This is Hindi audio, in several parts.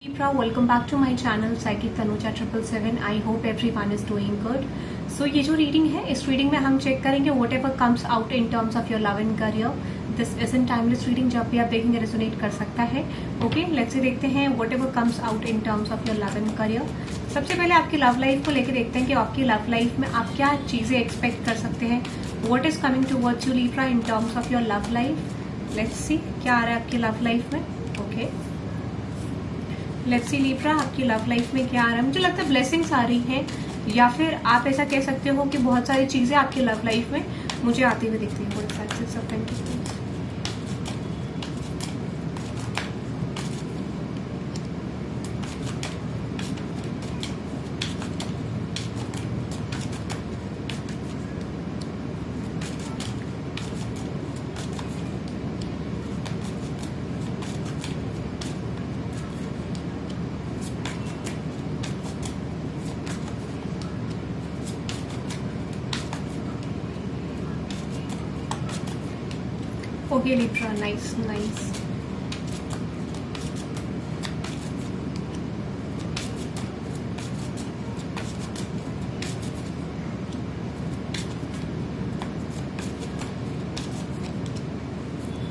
Libra, welcome back to my channel Psychic Tanuja 777. I hope everyone is doing good. So ये जो रीडिंग है, इस रीडिंग में हम चेक करेंगे what ever comes out in terms of your love and career. This is in timeless reading, जब भी आप देखेंगे रेजोनेट कर सकता है. ओके, लेट्स से देखते हैं what ever comes out in terms of your love and career. सबसे पहले आपकी लव लाइफ को लेकर देखते हैं कि आपकी लव लाइफ में आप क्या चीजें एक्सपेक्ट कर सकते हैं. What is coming towards you Libra in terms of your love life. Let's see क्या आ रहा है आपकी लव लाइफ में. ओके, लेट्स सी लीब्रा, आपकी लव लाइफ में क्या आ रहा है. मुझे लगता है ब्लेसिंग्स आ रही हैं, या फिर आप ऐसा कह सकते हो कि बहुत सारी चीजें आपकी लव लाइफ में मुझे आती हुई दिखती हैं. Okay, Libra, nice.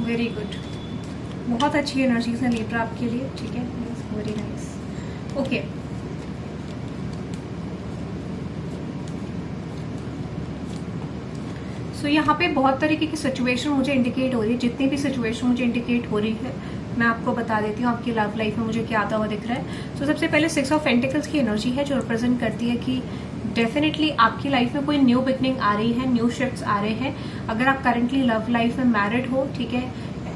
Very good, बहुत अच्छी एनर्जीज है Libra आपके लिए. ठीक है, वेरी नाइस. ओके, सो यहाँ पे बहुत तरीके की सिचुएशन मुझे इंडिकेट हो रही है. जितनी भी सिचुएशन मुझे इंडिकेट हो रही है मैं आपको बता देती हूँ आपकी लव लाइफ में मुझे क्या आता हुआ दिख रहा है. सो सबसे पहले 6 ऑफ पेंटिकल्स की एनर्जी है जो रिप्रेजेंट करती है कि डेफिनेटली आपकी लाइफ में कोई न्यू बिगनिंग आ रही है, न्यू शिफ्ट्स आ रहे हैं. अगर आप करंटली लव लाइफ में मैरिड हो, ठीक है,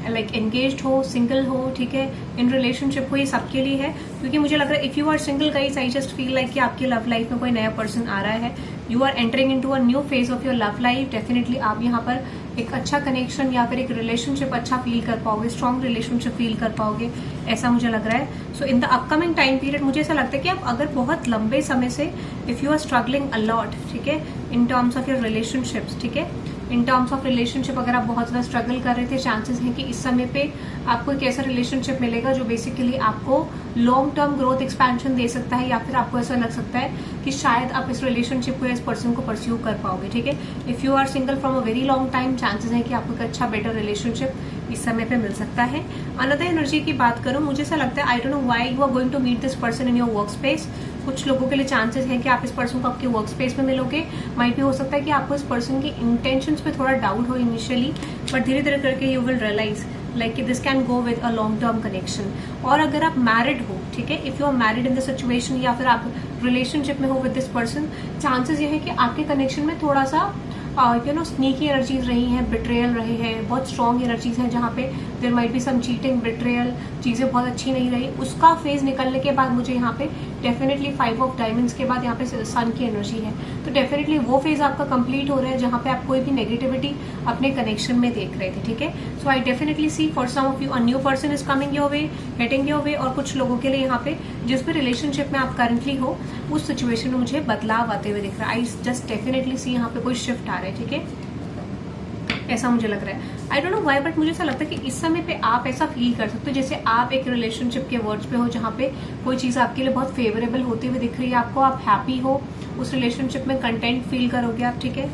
लाइक एंगेज्ड हो, सिंगल हो, ठीक है, इन रिलेशनशिप हो, ये सबके लिए है. क्योंकि मुझे लग रहा है if you are single guys, I just feel like कि आपकी लव लाइफ में कोई नया पर्सन आ रहा है. You are entering into a new phase of your love life. Definitely आप यहाँ पर एक अच्छा कनेक्शन या फिर एक रिलेशनशिप अच्छा फील कर पाओगे, स्ट्रॉन्ग रिलेशनशिप फील कर पाओगे, ऐसा मुझे लग रहा है. So in the upcoming time period मुझे ऐसा लगता है कि आप अगर बहुत लंबे समय से if you are struggling a lot, ठीक है, in terms of your relationships, ठीक है, इन टर्म्स ऑफ रिलेशनशिप अगर आप बहुत ज्यादा स्ट्रगल कर रहे थे, चांसेस हैं कि इस समय पे आपको एक ऐसा रिलेशनशिप मिलेगा जो बेसिकली आपको लॉन्ग टर्म ग्रोथ एक्सपेंशन दे सकता है, या फिर आपको ऐसा लग सकता है कि शायद आप इस रिलेशनशिप को, इस पर्सन को परस्यू कर पाओगे. ठीक है, if you are single from a very long time, chances है कि आपको एक अच्छा बेटर रिलेशनशिप इस समय पे मिल सकता है. अनदर एनर्जी की बात करूं, मुझे ऐसा लगता है I don't know why you are going to meet this person in your work space. कुछ लोगों के लिए चांसेस है कि आप इस पर्सन को आपके वर्क स्पेस में मिलोगे. माइट भी हो सकता है कि आपको इस पर्सन की इंटेंशंस पे थोड़ा डाउट हो इनिशियली, बट धीरे धीरे करके you will realize like this can go with a long term connection. और अगर आप मैरिड हो, ठीक है, if you are married in the situation या फिर आप रिलेशनशिप में हो विद दिस पर्सन, चांसेस ये है कि आपके कनेक्शन में थोड़ा सा स्नीकी एनर्जीज रही हैं, बिट्रेयल रहे हैं, बहुत स्ट्रॉन्ग एनर्जीज हैं जहाँ पे there might be some cheating, betrayal, चीजें बहुत अच्छी नहीं रही. उसका फेज निकलने के बाद मुझे यहाँ पे डेफिनेटली 5 ऑफ डायमंड्स के बाद यहाँ पे सन की एनर्जी है. तो डेफिनेटली वो फेज आपका कंप्लीट हो रहा है जहाँ पे आप कोई भी नेगेटिविटी अपने कनेक्शन में देख रहे थे. ठीक है, so I definitely see for some of you a new person is coming your way, hating your way. और कुछ लोगों के लिए यहाँ पे जिस भी रिलेशनशिप में आप करंटली हो उस सिचुएशन में मुझे बदलाव आते हुए दिख रहा है. आई जस्ट डेफिनेटली सी यहाँ पे कोई शिफ्ट आ रहा है. ठीक है, ऐसा मुझे लग रहा है. I don't know why, but मुझे ऐसा लगता है कि इस समय पे आप ऐसा फील कर सकते हो जैसे आप एक रिलेशनशिप के वर्ड्स पे हो जहाँ पे कोई चीज आपके लिए बहुत फेवरेबल होती हुई दिख रही है आपको. आप हैप्पी हो, उस रिलेशनशिप में कंटेंट फील करोगे आप. ठीक है,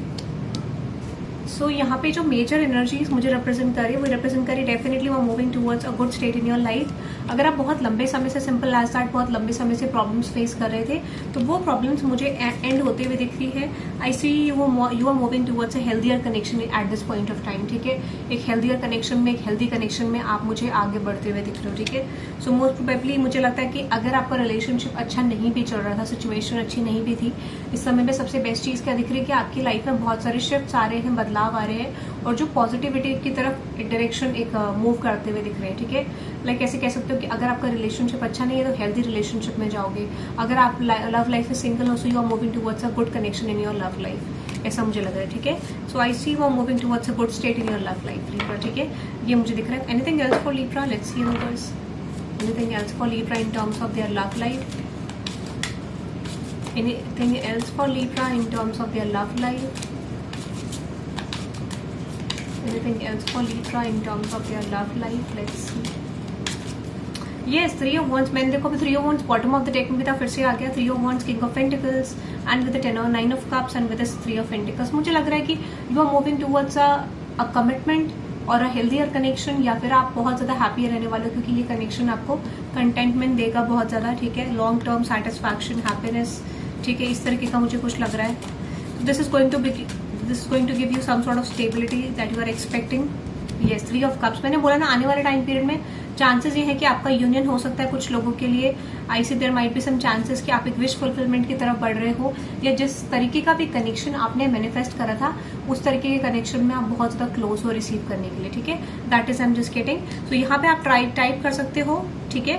सो यहाँ पे जो मेजर एनर्जीज मुझे रिप्रेजेंट कर रही है वो रिप्रेजेंट कर रही है डेफिनेटली वो moving towards a good state in your life. अगर आप बहुत लंबे समय से, सिंपल एज दैट, बहुत लंबे समय से प्रॉब्लम्स फेस कर रहे थे तो वो प्रॉब्लम्स मुझे एंड होते हुए दिख रही है. I see you are moving towards a healthier connection at this point of time. ठीक है, एक हेल्दियर कनेक्शन में, एक हेल्दी कनेक्शन में आप मुझे आगे बढ़ते हुए दिख रहे हो. ठीक है, सो मोस्ट प्रोबेबली मुझे लगता है कि अगर आपका रिलेशनशिप अच्छा नहीं भी चल रहा था, सिचुएशन अच्छी नहीं भी थी, इस समय में सबसे बेस्ट चीज क्या दिख रही है कि आपकी लाइफ में बहुत सारे शिफ्ट्स आ रहे हैं, बदलाव आ रहे हैं और जो पॉजिटिविटी की तरफ एक डायरेक्शन एक मूव करते हुए दिख रहे हैं. ठीक है, लाइक ऐसे कह सकते हो कि अगर आपका रिलेशनशिप अच्छा नहीं है तो हेल्दी रिलेशनशिप में जाओगे. अगर आप लव लाइफ में सिंगल हो so you are moving towards a good connection in your love life, ऐसा मुझे लग रहा है. ठीक है, so I see you are moving towards a good state in your love life Libra. ठीक है, ये मुझे दिख रहा है. Anything else for Libra? Let's see numbers. Anything else for Libra in terms of their love life? Anything else for Libra in terms of their love life? Anything else for Libra in terms of their love life? Let's see. Yes, 3 of wands. मैंने देखो 3 of wands bottom of the deck में भी था, फिर से आ गया 3 of wands, king of pentacles and with the 10 और 9 of cups and with 3 of pentacles. मुझे लग रहा है कि you are moving towards a commitment और अ हेल्दियर कनेक्शन, या फिर आप बहुत ज्यादा हैप्पी रहने वाले हो क्योंकि ये कनेक्शन आपको कंटेंटमेंट देगा बहुत ज्यादा, ठीक है, लॉन्ग टर्म सेटिस्फैक्शन, हैप्पीनेस, ठीक है, इस तरीके का मुझे कुछ लग रहा है। This is going to give you some sort of stability that you are expecting. Yes, 3 of cups. मैंने बोला ना आने वाले टाइम पीरियड में चांसेस ये है कि आपका यूनियन हो सकता है कुछ लोगों के लिए। I see there might be some chances कि आप एक विश फुलफिलमेंट की तरफ बढ़ रहे हो, या जिस तरीके का भी कनेक्शन आपने मैनिफेस्ट करा था उस तरीके के कनेक्शन में आप बहुत ज्यादा क्लोज हो रिसीव करने के लिए, ठीक है। That is I am just getting. तो यहाँ पे आप टाइप कर सकते हो, ठीक है,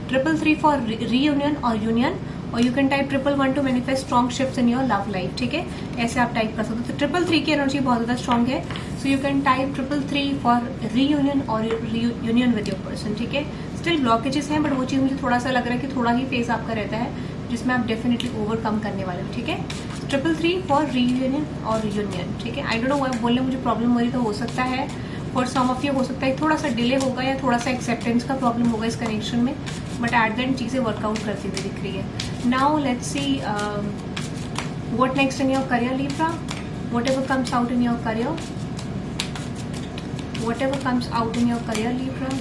333 फॉर रीयूनियन और यूनियन, और you can type 111 to manifest strong shifts in your love life, ठीक है। ऐसे आप टाइप कर सकते हो। तो 333 की एनर्जी बहुत ज्यादा स्ट्रॉन्ग है, so you can type 333 for reunion और यूनियन विद योर पर्सन, ठीक है। स्टिल ब्लॉकेजेस हैं, बट वो चीज मुझे थोड़ा सा लग रहा है कि थोड़ा ही फेज आपका रहता है जिसमें आप डेफिनेटली ओवरकम करने वाले हो, ठीक है। 333 फॉर रीयूनियन और यूनियन, ठीक है। आई डोंट नो बोलने मुझे प्रॉब्लम हो रही तो हो सकता है फॉर सम ऑफ यू हो सकता है थोड़ा सा डिले होगा या थोड़ा सा एक्सेप्टेंस का प्रॉब्लम होगा इस कनेक्शन में, बट एट द एंड चीजें वर्कआउट करती हुई दिख रही है। Now let's see what next in your career Libra, whatever comes out in your career, whatever comes out in your career Libra.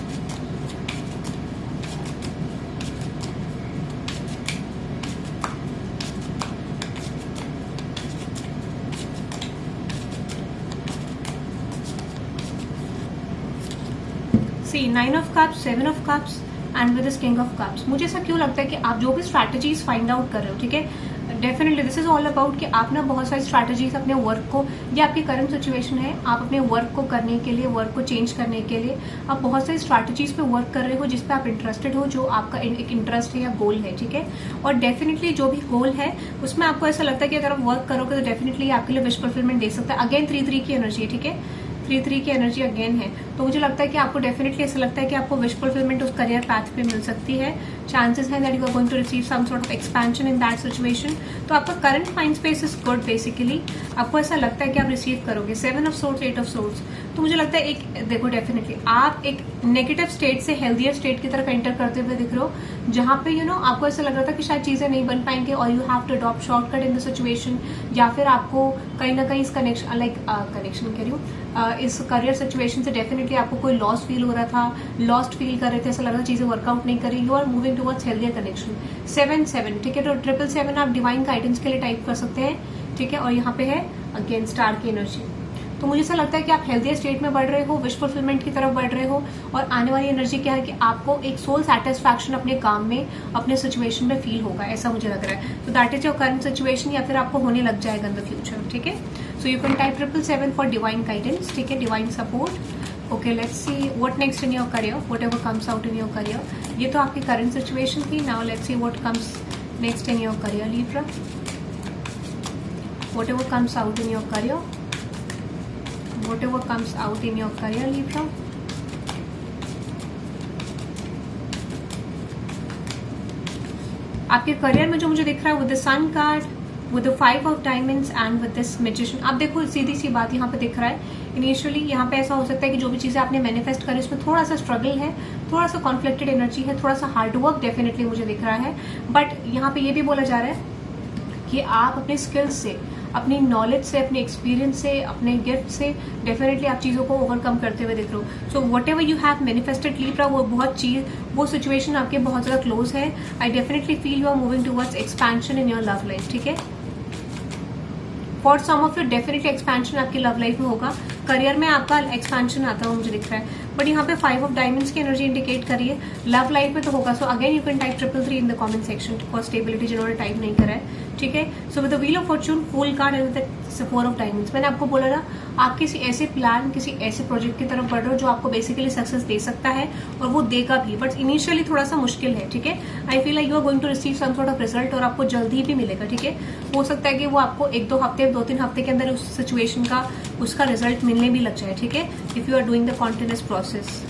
See 9 of cups, 7 of cups and with this king of cups. मुझे ऐसा क्यों लगता है कि आप जो भी स्ट्रैटेजीज फाइंड आउट कर रहे हो, ठीक है, definitely this is all about कि आप ना बहुत सारी स्ट्रैटेजीज अपने वर्क को, या आपकी करंट सिचुएशन है, आप अपने वर्क को करने के लिए, वर्क को चेंज करने के लिए आप बहुत सारी स्ट्रैटेजीज पे वर्क कर रहे हो जिस पे आप इंटरेस्टेड हो, जो आपका एक इंटरेस्ट है या गोल है, ठीक है। और डेफिनेटली जो भी गोल है उसमें आपको ऐसा लगता है कि अगर आप वर्क करोगे तो डेफिनेटली आपके लिए विश फुलफिलमेंट दे सकता है। अगेन 3-3 की एनर्जी है, ठीक है, 3-3 की एनर्जी अगेन है, तो मुझे लगता है कि आपको डेफिनेटली ऐसा लगता है कि आपको विश फुलफिलमेंट उस करियर पैथ पे मिल सकती है। चांसेस है that you are going to receive some sort of expansion in that situation. तो आपका current mind space is good basically, आपको ऐसा लगता है कि आप रिसीव करोगे 7 ऑफ सोर्ड्स, 8 ऑफ सोर्ड्स। तो मुझे लगता है एक देखो डेफिनेटली आप एक नेगेटिव स्टेट से हेल्दियर स्टेट की तरफ एंटर करते हुए दिख रहे हो, जहां पे यू नो आपको ऐसा लग रहा था कि शायद चीजें नहीं बन पाएंगे और you have to adopt shortcut in the situation, या फिर आपको कहीं ना कहीं इस कनेक्शन कनेक्शन कह रही हूँ इस करियर सिचुएशन से डेफिनेटली आपको कोई लॉस फील हो रहा था, लॉस्ट फील कर रहे थे, ऐसा लग रहा था चीजें वर्कआउट नहीं कर रही, you are moving towards healthier connection. 7-7, ठीक है, तो 777 आप डिवाइन गाइडेंस के लिए टाइप कर सकते हैं, ठीक है। और यहाँ पे है अगेन स्टार की एनर्जी। तो मुझे ऐसा लगता है कि आप हेल्दियर स्टेट में बढ़ रहे हो, विश फुलफिलमेंट की तरफ बढ़ रहे हो, और आने वाली एनर्जी क्या है कि आपको एक सोल सेटिस्फैक्शन अपने काम में, अपने सिचुएशन में फील होगा, ऐसा मुझे लग रहा है। तो that is your current situation, या फिर आपको होने लग जाएगा इन द फ्यूचर, ठीक है। So you can type 777 for divine guidance, ठीक है, divine support. Okay, let's see what next in your career, whatever comes out in your career. ये तो आपकी करंट सिचुएशन थी। Now let's see what comes next in your career Libra, whatever comes out in your career, whatever comes out in your career Libra। आपके करियर में जो मुझे दिख रहा है with the sun card, with the 5 of diamonds and with this magician. आप देखो सीधी सी बात यहाँ पे दिख रहा है, इनिशियली यहाँ पे ऐसा हो सकता है कि जो भी चीजें आपने मैनिफेस्ट करी उसमें थोड़ा सा स्ट्रगल है, थोड़ा सा कॉन्फ्लिक्टेड एनर्जी है, थोड़ा सा हार्डवर्क डेफिनेटली मुझे दिख रहा है। बट यहाँ पे ये भी बोला जा रहा है कि आप अपने स्किल्स से, अपनी नॉलेज से, अपने एक्सपीरियंस से, अपने गिफ्ट से डेफिनेटली आप चीजों को ओवरकम करते हुए दिख रहे हो। So whatever you have manifested Libra, वो सिचुएशन आपके बहुत ज्यादा क्लोज है। I definitely feel you are moving towards expansion in your love life, ठीक है। For some of you definitely expansion आपकी लव लाइफ में होगा, करियर में आपका एक्सपेंशन आता हुआ मुझे दिख रहा है। बट यहाँ पे 5 ऑफ डायमंड्स की एनर्जी इंडिकेट करिए, लव लाइफ में तो होगा। So again you can type 333 in the comment section for stability, जिन्होंने टाइप नहीं करा है, ठीक है। So with the wheel of Fortune, full card and with the 4 of diamonds. मैंने आपको बोला ना, आप किसी ऐसे प्लान, किसी ऐसे प्रोजेक्ट की तरफ बढ़ रहे हो जो आपको बेसिकली सक्सेस दे सकता है, और वो देगा भी, बट इनिशियली थोड़ा सा मुश्किल है, ठीक है। I feel like you are going to receive some sort of result, और आपको जल्दी भी मिलेगा, ठीक है। हो सकता है कि वो आपको 1-2 हफ्ते, 2-3 हफ्ते के अंदर उस सिचुएशन का, उसका रिजल्ट मिलने भी लग जाए, ठीक है, if you are doing the continuous process.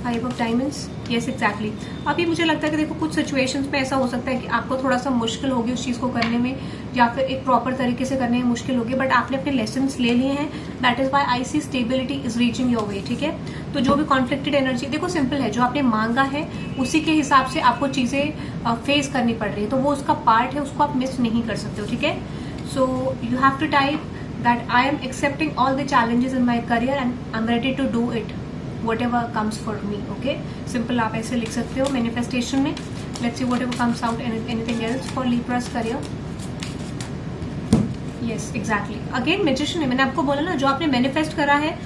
5 of diamonds, yes exactly. अभी मुझे लगता है कि देखो कुछ सिचुएशंस में ऐसा हो सकता है कि आपको थोड़ा सा मुश्किल होगी उस चीज को करने में, या फिर एक प्रॉपर तरीके से करने में मुश्किल होगी, बट आपने अपने लेसन्स ले लिए हैं। That is why I see stability is reaching your way, ठीक है। तो जो भी कॉन्फ्लिक्टेड एनर्जी, देखो सिंपल है, जो आपने मांगा है उसी के हिसाब से आपको चीजें फेस करनी पड़ रही है, तो वो उसका पार्ट है, उसको आप मिस नहीं कर सकते हो, ठीक है। So you have to type that I am accepting all the challenges in my career and I am ready to do it whatever comes for me, okay? Simple आप ऐसे लिख सकते हो मैनिफेस्टेशन में. Let's see whatever comes out and anything else for Libra's career. Yes, exactly. Again magician है, मैंने आपको बोला ना, जो आपने मैनिफेस्ट करा है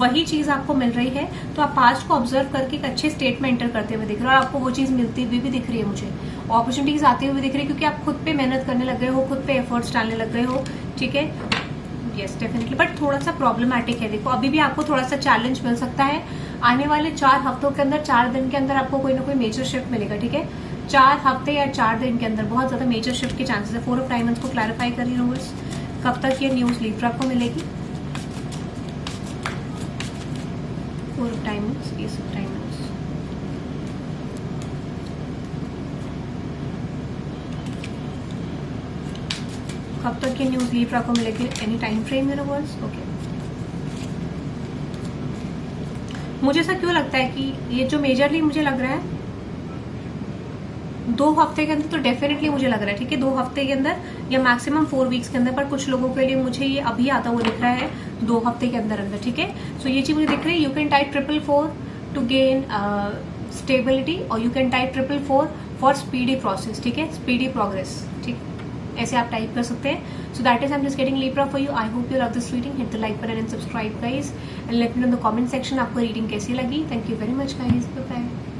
वही चीज आपको मिल रही है, तो आप पास्ट को ऑब्जर्व करके एक अच्छे स्टेट में एंटर करते हुए दिख रहे हो और आपको वो चीज मिलती हुई भी दिख रही है मुझे, अपॉर्चुनिटीज आती हुई दिख रही है, क्योंकि आप खुद पे मेहनत करने लग गए हो, खुद पे एफर्ट्स डालने लग गए हो, ठीक है. यस डेफिनेटली, बट थोड़ा सा प्रॉब्लमैटिक है. देखो अभी भी आपको थोड़ा सा चैलेंज मिल सकता है. आने वाले 4 हफ्तों के अंदर, 4 दिन के अंदर आपको कोई ना कोई मेजर शिफ्ट मिलेगा, ठीक है. 4 हफ्ते या 4 दिन के अंदर बहुत ज्यादा मेजर शिफ्ट के चांसेस है. 4 ऑफ डायमंड्स को क्लैरिफाई करिए यूनिवर्स, कब तक ये न्यूज लिब्रा को मिलेगी. 4 of diamonds, S of diamonds, कब तक ये न्यूज लिब्रा को मिलेगी, any time frame universe. Okay, मुझे ऐसा क्यों लगता है कि ये जो मेजरली मुझे लग रहा है 2 हफ्ते के अंदर, तो डेफिनेटली मुझे लग रहा है, ठीक है, 2 हफ्ते के अंदर या मैक्सिमम 4 वीक्स के अंदर, पर कुछ लोगों के लिए मुझे ये अभी आता हुआ दिख रहा है 2 हफ्ते के अंदर अंदर, ठीक है. सो ये चीज मुझे दिख रही है. You can type 444 to gain stability और you can type 444 for speedy process, ठीक है, स्पीडी प्रोग्रेस, ठीक, ऐसे आप टाइप कर सकते हैं. So that is I am just getting Libra for you. I hope you love this reading. Hit the like button and subscribe guys and let me know in the comment section आपको रीडिंग कैसी लगी. Thank you very much guys, bye bye.